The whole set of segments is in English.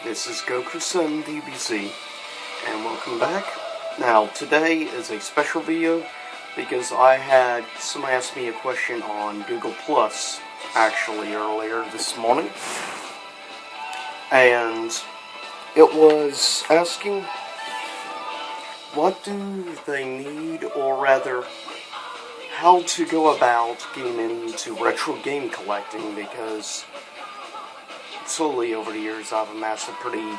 This is Goku-san DBZ, and welcome back. Now, today is a special video because I had somebody ask me a question on Google Plus actually earlier this morning, and it was asking what do they need, or rather, how to go about getting into retro game collecting, because slowly over the years I've amassed a pretty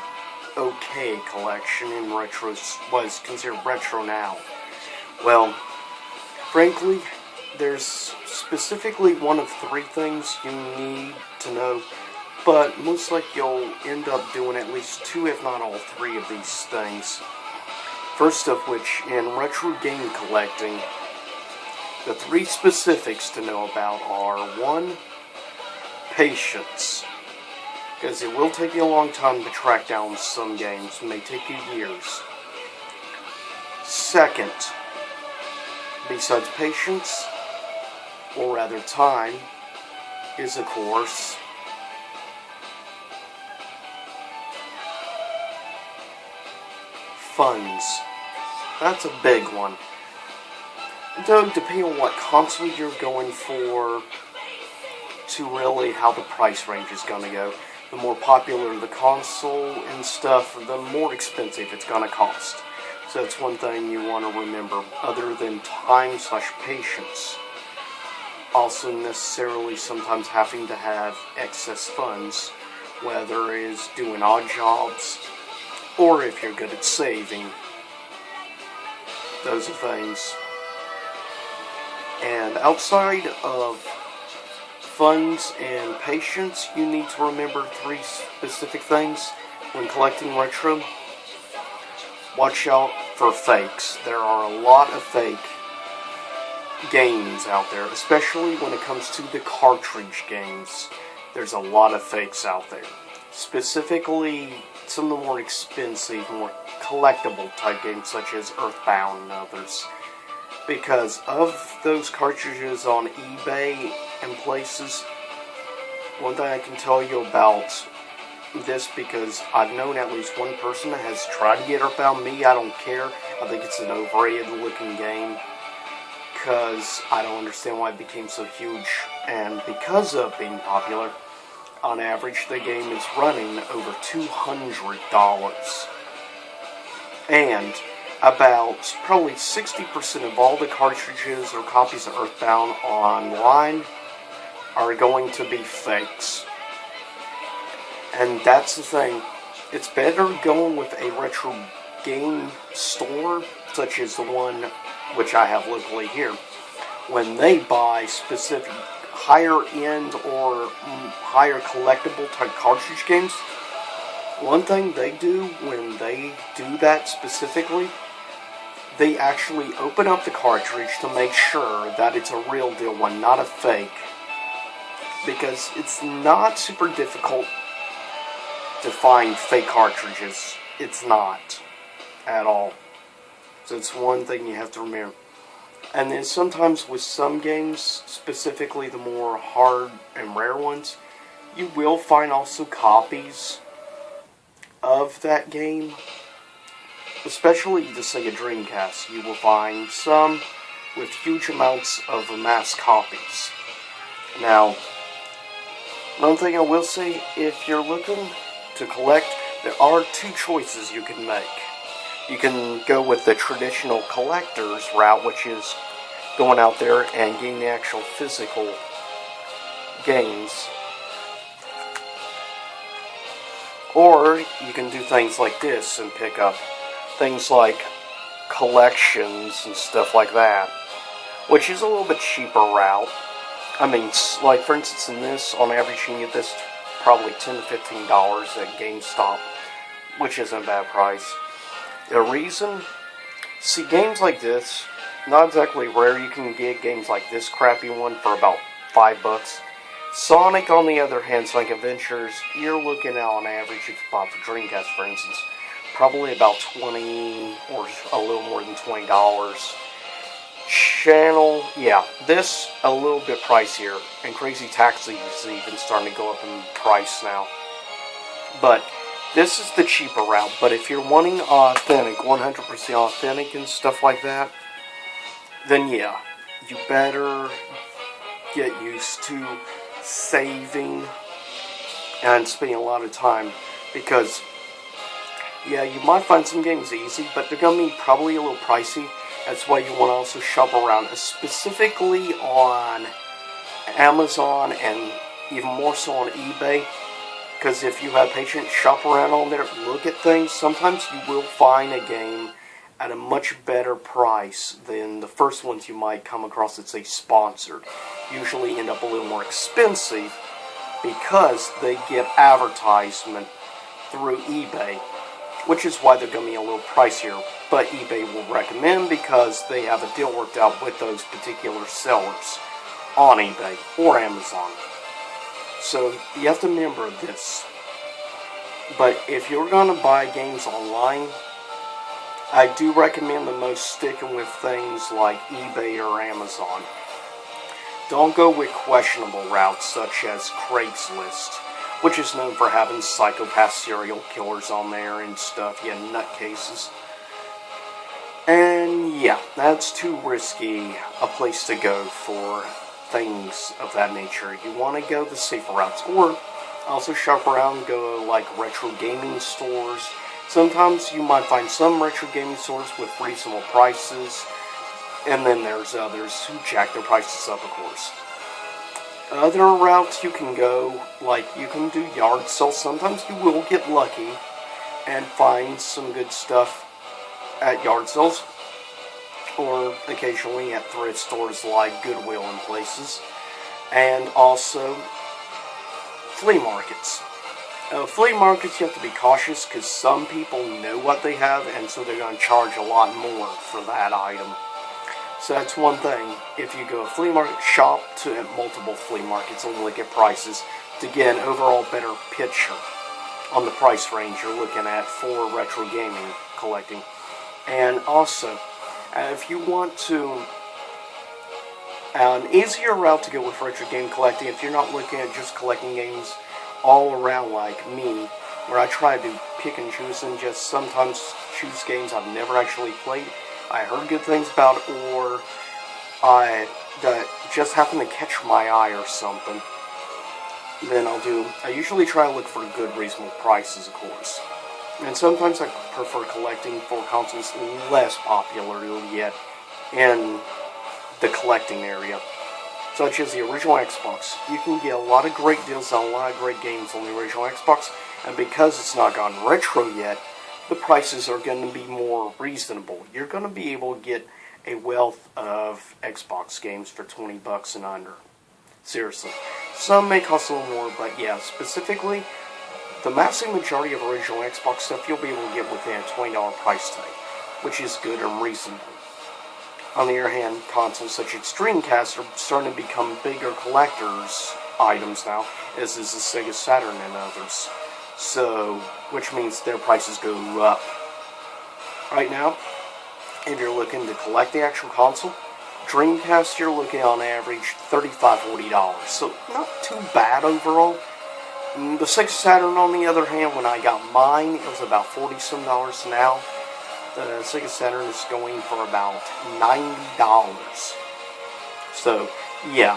okay collection in retros, was considered retro now. Well, frankly, there's specifically one of three things you need to know, but most likely you'll end up doing at least two, if not all three of these things. First of which, in retro game collecting, the three specifics to know about are: 1, patience, because it will take you a long time to track down some games. It may take you years. Second, besides patience, or rather time, is of course funds. That's a big one. Though, depending on what console you're going for, to really how the price range is going to go. The more popular the console and stuff, the more expensive it's going to cost. So that's one thing you want to remember, other than time/patience. Also necessarily sometimes having to have excess funds, whether it is doing odd jobs, or if you're good at saving. Those are things. And outside of funds and patience, you need to remember three specific things when collecting retro. Watch out for fakes. There are a lot of fake games out there, especially when it comes to the cartridge games. There's a lot of fakes out there. Specifically, some of the more expensive, more collectible type games such as Earthbound and others. Because of those cartridges on eBay and places, one thing I can tell you about this, because I've known at least one person that has tried to get Earthbound. Me, I don't care. I think it's an overrated looking game, because I don't understand why it became so huge. And because of being popular, on average the game is running over $200. And about probably 60% of all the cartridges or copies of Earthbound online are going to be fakes. And that's the thing. It's better going with a retro game store, such as the one which I have locally here, when they buy specific higher end or higher collectible type cartridge games. One thing they do when they do that specifically, they actually open up the cartridge to make sure that it's a real deal one, not a fake. Because it's not super difficult to find fake cartridges. It's not at all. So it's one thing you have to remember. And then sometimes with some games, specifically the more hard and rare ones, you will find also copies of that game. Especially the Sega Dreamcast, you will find some with huge amounts of amassed copies. Now, one thing I will say, if you're looking to collect, there are two choices you can make. You can go with the traditional collector's route, which is going out there and getting the actual physical games. Or you can do things like this and pick up things like collections and stuff like that, which is a little bit cheaper route. I mean, like for instance in this, on average you can get this probably $10 to $15 at GameStop, which isn't a bad price. The reason, see, games like this, not exactly rare. You can get games like this crappy one for about $5. Sonic, on the other hand, Sonic Adventures, you're looking at on average, if you bought for Dreamcast for instance, probably about $20 or a little more than $20. Channel, yeah, this a little bit pricier, and Crazy Taxi is even starting to go up in price now. But This is the cheaper route, but if you're wanting authentic, 100% authentic and stuff like that, then yeah, you better get used to saving and spending a lot of time, because yeah, you might find some games easy, but they're going to be probably a little pricey. That's why you want to also shop around, specifically on Amazon and even more so on eBay. Because if you have patience, shop around on there, look at things. Sometimes you will find a game at a much better price than the first ones you might come across that say sponsored. Usually end up a little more expensive because they get advertisement through eBay, which is why they're going to be a little pricier. But eBay will recommend because they have a deal worked out with those particular sellers on eBay or Amazon. So you have to remember this. But if you're going to buy games online, I do recommend the most sticking with things like eBay or Amazon. Don't go with questionable routes such as Craigslist, which is known for having psychopath serial killers on there and stuff, yeah, nutcases. And yeah, that's too risky a place to go for things of that nature. You want to go the safer routes, or also shop around, go like retro gaming stores. Sometimes you might find some retro gaming stores with reasonable prices, and then there's others who jack their prices up, of course. Other routes you can go, like you can do yard sales. Sometimes you will get lucky and find some good stuff at yard sales, or occasionally at thrift stores like Goodwill and places, and also flea markets. Flea markets, you have to be cautious because some people know what they have, and so they're going to charge a lot more for that item. So that's one thing. If you go to a flea market, shop to multiple flea markets and look at prices to get an overall better picture on the price range you're looking at for retro gaming collecting. And also, if you want to, an easier route to go with retro game collecting, if you're not looking at just collecting games all around like me, where I try to pick and choose and just sometimes choose games I've never actually played, I heard good things about, or that just happen to catch my eye or something, then I usually try to look for good reasonable prices, of course. And sometimes I prefer collecting for consoles less popular yet in the collecting area, such as the original Xbox. You can get a lot of great deals on a lot of great games on the original Xbox, and because it's not gone retro yet, the prices are going to be more reasonable. You're going to be able to get a wealth of Xbox games for $20 and under. Seriously. Some may cost a little more, but yeah, specifically, the massive majority of original Xbox stuff you'll be able to get within a $20 price tag, which is good and reasonable. On the other hand, consoles such as Dreamcast are starting to become bigger collectors' items now, as is the Sega Saturn and others. So, which means their prices go up. Right now, if you're looking to collect the actual console, Dreamcast, you're looking on average $35, $40. So, not too bad overall. The Sega Saturn, on the other hand, when I got mine, it was about $40-some now. The Sega Saturn is going for about $90. So, yeah.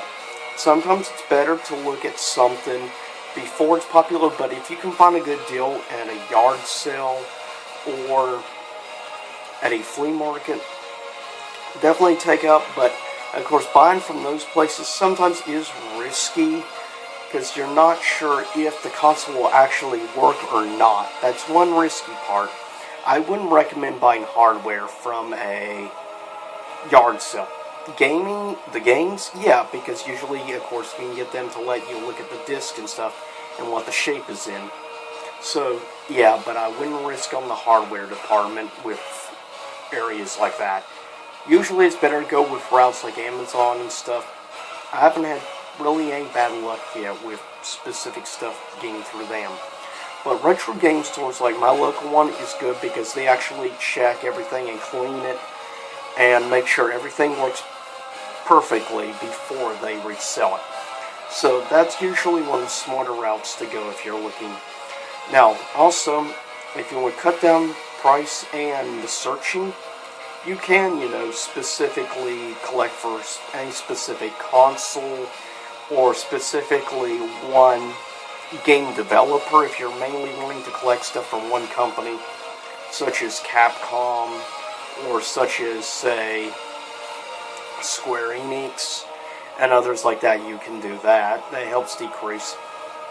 Sometimes it's better to look at something before it's popular, but if you can find a good deal at a yard sale or at a flea market, definitely take up. But, of course, buying from those places sometimes is risky, because you're not sure if the console will actually work or not. That's one risky part. I wouldn't recommend buying hardware from a yard sale. The games, yeah, because usually, of course, you can get them to let you look at the disc and stuff and what the shape is in. So, yeah, but I wouldn't risk on the hardware department with areas like that. Usually it's better to go with routes like Amazon and stuff. I haven't had really any bad luck yet with specific stuff getting through them. But retro game stores like my local one is good because they actually check everything and clean it and make sure everything works perfectly before they resell it. So that's usually one of the smarter routes to go if you're looking Now, also, if you want to cut down price and the searching, you can, specifically collect for any specific console or specifically one game developer if you're mainly wanting to collect stuff from one company, such as Capcom or such as, say, Square Enix and others like that. You can do that. That helps decrease.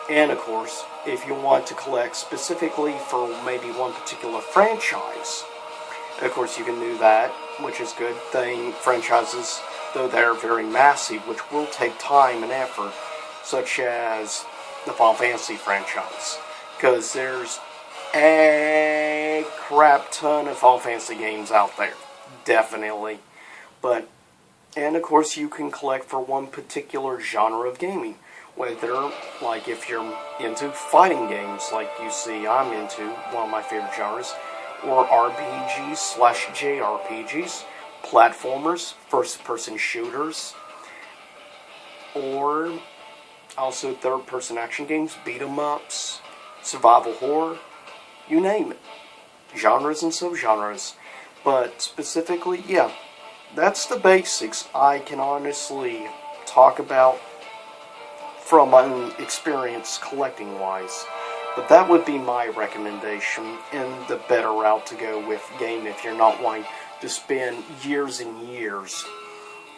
And of course, if you want to collect specifically for maybe one particular franchise, of course you can do that, which is good thing. Franchises, though they're very massive, which will take time and effort, such as the Final Fantasy franchise, because there's a crap ton of Final Fantasy games out there, definitely. And of course you can collect for one particular genre of gaming, whether, like if you're into fighting games, like you see I'm into, one of my favorite genres, or RPGs/JRPGs, platformers, first-person shooters, or also third-person action games, beat-em-ups, survival horror, you name it. Genres and subgenres. But specifically, yeah, that's the basics I can honestly talk about from my own experience collecting-wise. But that would be my recommendation and the better route to go with game if you're not wanting to spend years and years.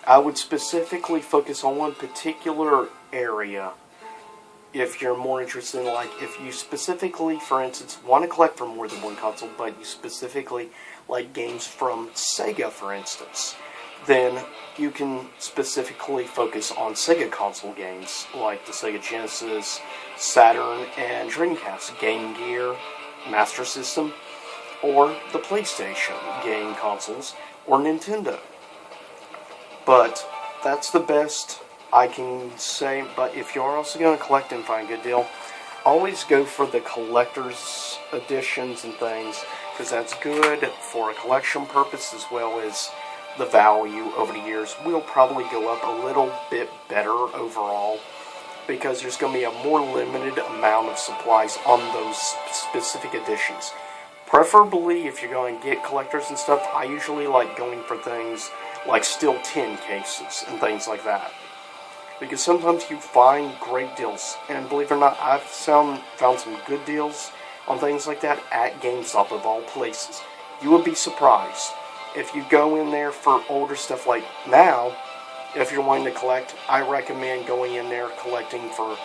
I would specifically focus on one particular area if you're more interested in, like, if you specifically, for instance, want to collect for more than one console, but you specifically like games from Sega, for instance, then you can specifically focus on Sega console games, like the Sega Genesis, Saturn, and Dreamcast, Game Gear, Master System, or the PlayStation game consoles, or Nintendo. But that's the best I can say. But if you're also going to collect and find a good deal, always go for the collector's editions and things, because that's good for a collection purpose, as well as the value over the years will probably go up a little bit better overall, because there's going to be a more limited amount of supplies on those specific editions. Preferably, if you're going to get collectors and stuff, I usually like going for things like steel tin cases and things like that, because sometimes you find great deals. And believe it or not, I've found some good deals on things like that at GameStop, of all places. You would be surprised. If you go in there for older stuff like now, if you're wanting to collect, I recommend going in there collecting for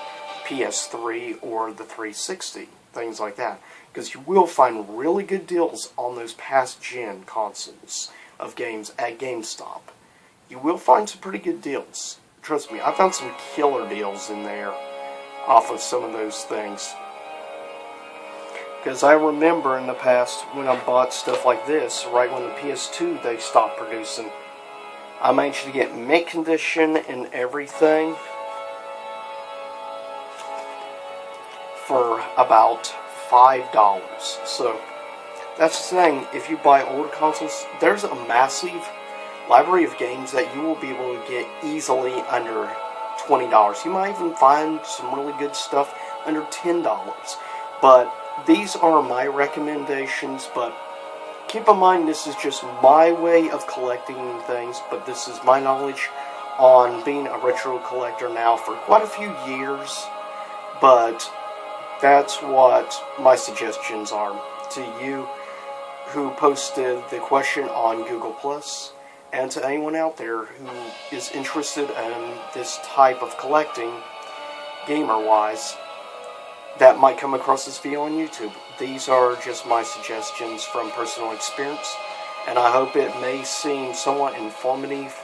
PS3 or the 360, things like that, because you will find really good deals on those past-gen consoles of games at GameStop. You will find some pretty good deals. Trust me, I found some killer deals in there off of some of those things. Because I remember in the past when I bought stuff like this, right when the PS2 they stopped producing, I managed to get mint condition and everything for about $5. So that's the thing, if you buy older consoles, there's a massive library of games that you will be able to get easily under $20. You might even find some really good stuff under $10. But these are my recommendations, but keep in mind this is just my way of collecting things, but this is my knowledge on being a retro collector now for quite a few years. But that's what my suggestions are to you who posted the question on Google+, and to anyone out there who is interested in this type of collecting, gamer-wise, that might come across this video on YouTube. These are just my suggestions from personal experience, and I hope it may seem somewhat informative,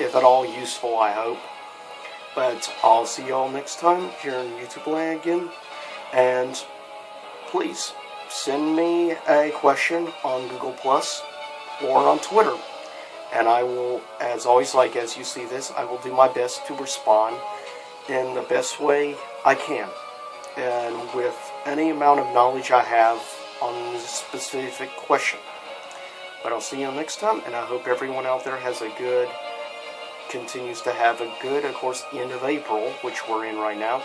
if at all useful, I hope. But I'll see you all next time here in YouTube land again, and please send me a question on Google Plus or on Twitter, and I will, as always, like as you see this, I will do my best to respond in the best way I can, and with any amount of knowledge I have on this specific question. But I'll see you next time, and I hope everyone out there continues to have a good, of course, end of April, which we're in right now.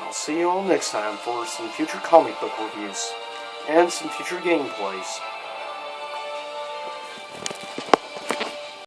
I'll see you all next time for some future comic book reviews and some future gameplays.